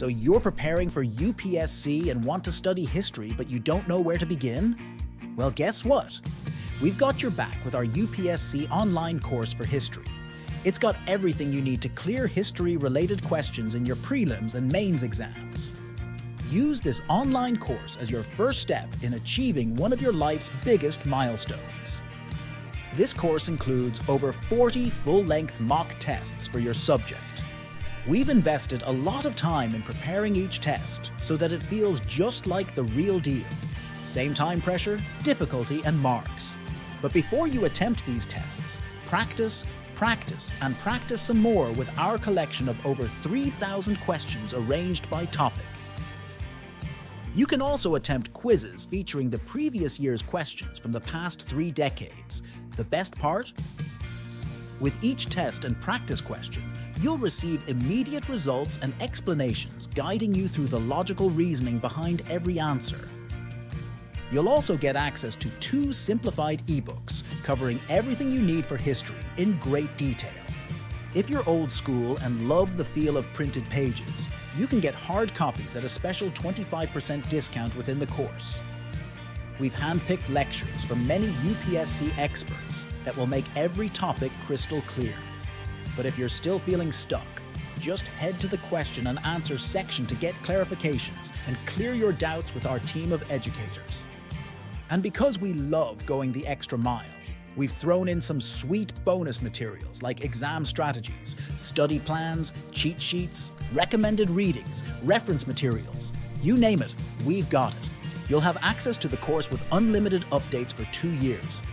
So you're preparing for UPSC and want to study history, but you don't know where to begin? Well, guess what? We've got your back with our UPSC online course for history. It's got everything you need to clear history-related questions in your prelims and mains exams. Use this online course as your first step in achieving one of your life's biggest milestones. This course includes over 40 full-length mock tests for your subject. We've invested a lot of time in preparing each test so that it feels just like the real deal. Same time pressure, difficulty, and marks. But before you attempt these tests, practice, and practice some more with our collection of over 3,000 questions arranged by topic. You can also attempt quizzes featuring the previous year's questions from the past 3 decades. The best part? With each test and practice question, you'll receive immediate results and explanations guiding you through the logical reasoning behind every answer. You'll also get access to 2 simplified ebooks covering everything you need for history in great detail. If you're old school and love the feel of printed pages, you can get hard copies at a special 25% discount within the course. We've handpicked lectures from many UPSC experts that will make every topic crystal clear. But if you're still feeling stuck, just head to the question and answer section to get clarifications and clear your doubts with our team of educators. And because we love going the extra mile, we've thrown in some sweet bonus materials like exam strategies, study plans, cheat sheets, recommended readings, reference materials. You name it, we've got it. You'll have access to the course with unlimited updates for 2 years.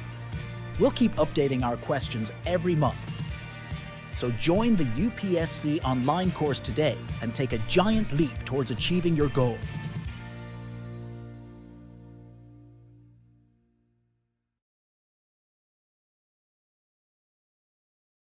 We'll keep updating our questions every month. So join the UPSC online course today and take a giant leap towards achieving your goal.